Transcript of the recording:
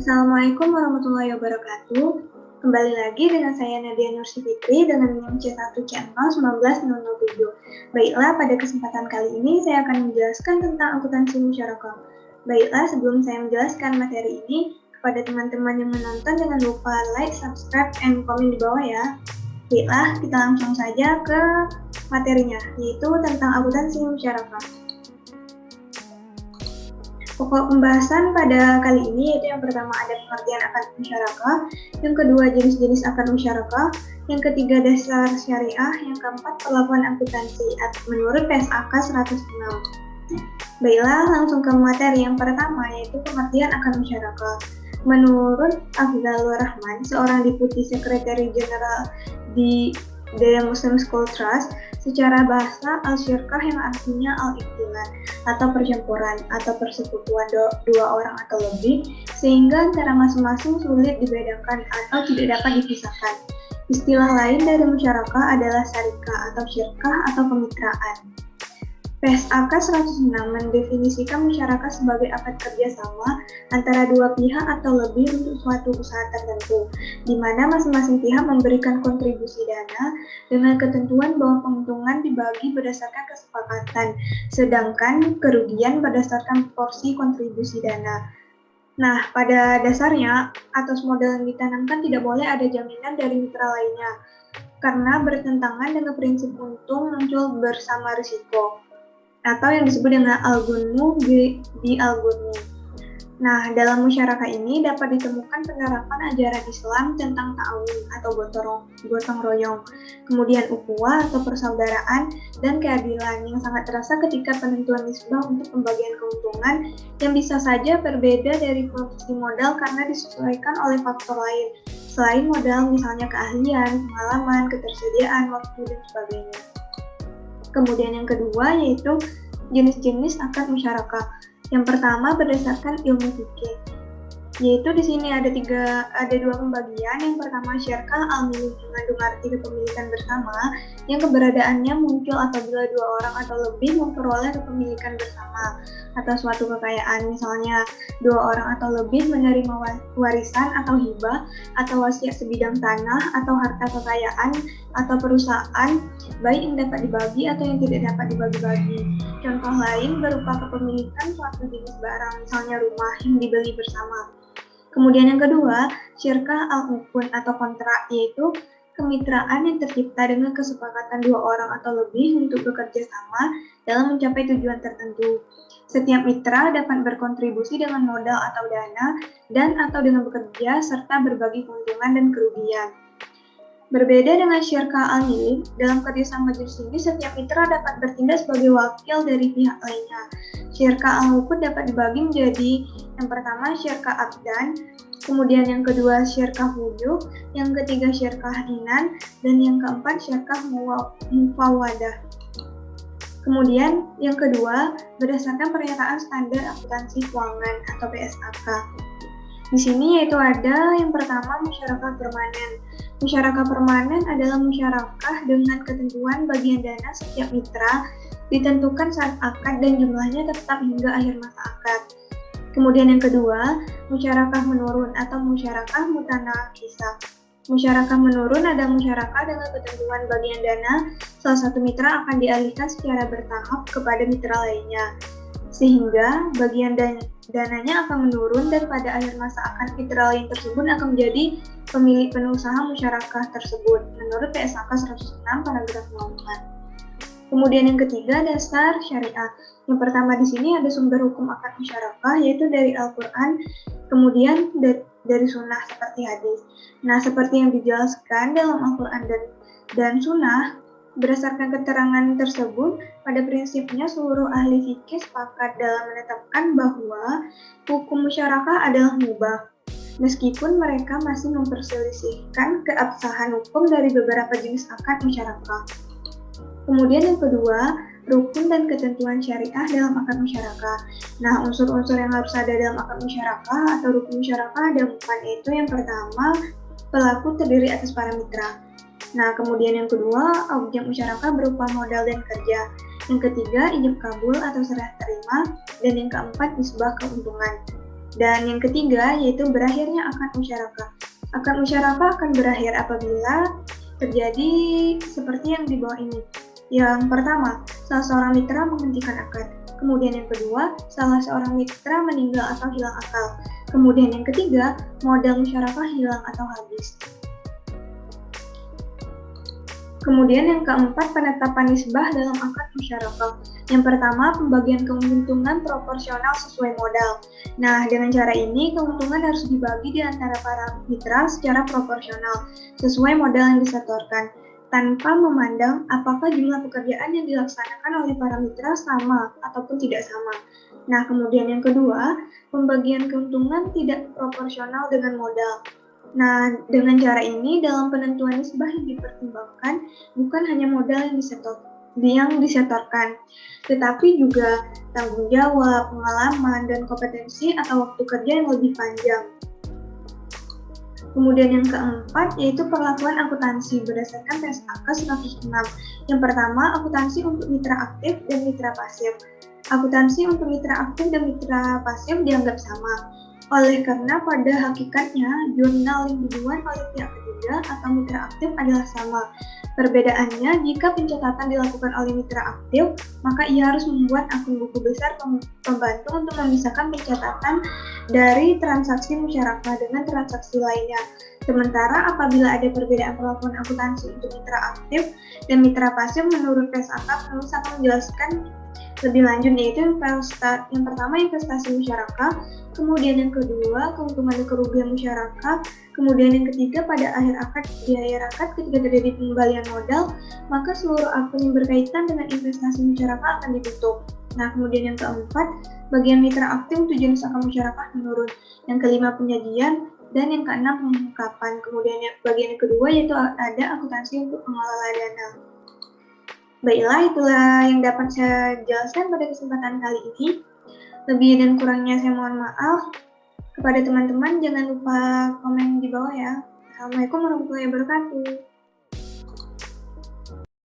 Assalamualaikum warahmatullahi wabarakatuh. Kembali lagi dengan saya Nadia Nursi Fitri dengan NIM C1CN019007. Baiklah, pada kesempatan kali ini saya akan menjelaskan tentang akuntansi musyarakah. Baiklah, sebelum saya menjelaskan materi ini, kepada teman-teman yang menonton jangan lupa like, subscribe, and komen di bawah ya. Baiklah, kita langsung saja ke materinya, yaitu tentang akuntansi musyarakah. Pokok pembahasan pada kali ini yaitu yang pertama ada pengertian akad musyarakah, yang kedua jenis-jenis akad musyarakah, yang ketiga dasar syariah, yang keempat pelakuan akuntansi menurut PSAK 106. Baiklah, langsung ke materi yang pertama yaitu pengertian akad musyarakah. Menurut Afdhalur Rahman, seorang deputi sekretari jenderal di The Muslim School Trust, secara bahasa al-syirkah yang artinya al-ikhtilat atau percampuran atau persekutuan dua orang atau lebih, sehingga antara masing-masing sulit dibedakan atau tidak dapat dipisahkan. Istilah lain dari musyarakah adalah syarikah atau syirkah atau kemitraan. PSAK 106 mendefinisikan musyarakah sebagai akad kerjasama antara dua pihak atau lebih untuk suatu usaha tertentu, di mana masing-masing pihak memberikan kontribusi dana dengan ketentuan bahwa keuntungan dibagi berdasarkan kesepakatan, sedangkan kerugian berdasarkan porsi kontribusi dana. Nah, pada dasarnya, atas modal yang ditanamkan tidak boleh ada jaminan dari mitra lainnya, karena bertentangan dengan prinsip untung muncul bersama risiko, atau yang disebut dengan al-gunmu bi al-gunmu. Nah, dalam musyarakah ini dapat ditemukan penerapan ajaran Islam tentang ta'awun atau gotong royong, kemudian ukhuwah atau persaudaraan, dan keadilan yang sangat terasa ketika penentuan nisbah untuk pembagian keuntungan yang bisa saja berbeda dari porsi modal karena disesuaikan oleh faktor lain, selain modal misalnya keahlian, pengalaman, ketersediaan, waktu, dan sebagainya. Kemudian yang kedua yaitu jenis-jenis akad musyarakah. Yang pertama berdasarkan ilmu fikih, yaitu di sini ada dua pembagian. Yang pertama syirkah al-milki mengandung arti kepemilikan bersama yang keberadaannya muncul apabila dua orang atau lebih memperoleh kepemilikan bersama atas suatu kekayaan, misalnya dua orang atau lebih menerima warisan atau hibah atau wasiat sebidang tanah atau harta kekayaan atau perusahaan, baik yang dapat dibagi atau yang tidak dapat dibagi-bagi. Contoh lain berupa kepemilikan suatu jenis barang, misalnya rumah yang dibeli bersama. Kemudian yang kedua, syirkah al-ukun atau kontrak, yaitu kemitraan yang tercipta dengan kesepakatan dua orang atau lebih untuk bekerja sama dalam mencapai tujuan tertentu. Setiap mitra dapat berkontribusi dengan modal atau dana dan atau dengan bekerja serta berbagi keuntungan dan kerugian. Berbeda dengan syirkah al-milik, dalam kerjasama jenis ini setiap mitra dapat bertindak sebagai wakil dari pihak lainnya. Syirkah al-ukun dapat dibagi menjadi yang pertama syirkah abdan, kemudian yang kedua syirkah wujub, yang ketiga syirkah inan, dan yang keempat syirkah mufawadah. Kemudian yang kedua berdasarkan pernyataan standar akuntansi keuangan atau PSAK. Di sini yaitu ada yang pertama musyarakah permanen. Musyarakah permanen adalah musyarakah dengan ketentuan bagian dana setiap mitra ditentukan saat akad dan jumlahnya tetap hingga akhir masa akad. Kemudian yang kedua, musyarakah menurun atau musyarakah mutanakisah. Musyarakah menurun adalah musyarakah dengan ketentuan bagian dana salah satu mitra akan dialihkan secara bertahap kepada mitra lainnya, sehingga bagian dananya akan menurun dan pada akhir masa akad mitra lain tersebut akan menjadi pemilik penuh usaha musyarakah tersebut menurut PSAK 106 paragraf 4. Kemudian yang ketiga, dasar syariah. Yang pertama di sini ada sumber hukum akad musyarakah yaitu dari Al-Qur'an, kemudian dari sunnah seperti hadis. Nah, seperti yang dijelaskan dalam Al-Qur'an dan sunnah, berdasarkan keterangan tersebut, pada prinsipnya seluruh ahli fikih sepakat dalam menetapkan bahwa hukum musyarakah adalah mubah, meskipun mereka masih memperselisihkan keabsahan hukum dari beberapa jenis akad musyarakah. Kemudian yang kedua, rukun dan ketentuan syariah dalam akad musyarakah. Nah, unsur-unsur yang harus ada dalam akad musyarakah atau rukun musyarakah ada 4, yaitu yang pertama, pelaku terdiri atas para mitra. Nah, kemudian yang kedua, objek musyarakah berupa modal dan kerja. Yang ketiga, ijab kabul atau serah terima. Dan yang keempat, nisbah keuntungan. Dan yang ketiga yaitu berakhirnya akad musyarakah. Akad musyarakah akan berakhir apabila terjadi seperti yang di bawah ini. Yang pertama, salah seorang mitra menghentikan akad. Kemudian yang kedua, salah seorang mitra meninggal atau hilang akal. Kemudian yang ketiga, modal musyarakah hilang atau habis. Kemudian yang keempat, penetapan nisbah dalam akad musyarakah. Yang pertama, pembagian keuntungan proporsional sesuai modal. Nah, dengan cara ini, keuntungan harus dibagi di antara para mitra secara proporsional, sesuai modal yang disetorkan, tanpa memandang apakah jumlah pekerjaan yang dilaksanakan oleh para mitra sama ataupun tidak sama. Nah, kemudian yang kedua, pembagian keuntungan tidak proporsional dengan modal. Nah, dengan cara ini, dalam penentuan nisbah yang dipertimbangkan bukan hanya modal yang disetorkan, tetapi juga tanggung jawab, pengalaman, dan kompetensi atau waktu kerja yang lebih panjang. Kemudian yang keempat yaitu perlakuan akuntansi berdasarkan tes AK 106. Yang pertama, akuntansi untuk mitra aktif dan mitra pasif. Akuntansi untuk mitra aktif dan mitra pasif dianggap sama. Oleh karena pada hakikatnya, jurnal yang dibuat oleh pihak ketiga atau mitra aktif adalah sama. Perbedaannya, jika pencatatan dilakukan oleh mitra aktif, maka ia harus membuat akun buku besar pembantu untuk memisahkan pencatatan dari transaksi musyarakah dengan transaksi lainnya. Sementara apabila ada perbedaan perlakuan akuntansi untuk mitra aktif dan mitra pasif menurut PSAK, penulis akan menjelaskan lebih lanjut, yaitu yang pertama investasi musyarakah, kemudian yang kedua keuntungan dan kerugian musyarakah, kemudian yang ketiga pada akhir akad ketika terjadi pengembalian modal, maka seluruh akun yang berkaitan dengan investasi musyarakah akan ditutup. Nah, kemudian yang keempat, bagian mitra aktif untuk jenis akad musyarakah menurun. Yang kelima, penyajian, dan yang keenam, pengungkapan. Kemudian bagian yang kedua yaitu ada akuntansi untuk pengelola dana. Baiklah, itulah yang dapat saya jelaskan pada kesempatan kali ini. Lebih dan kurangnya saya mohon maaf. Kepada teman-teman, jangan lupa komen di bawah ya. Assalamualaikum warahmatullahi wabarakatuh.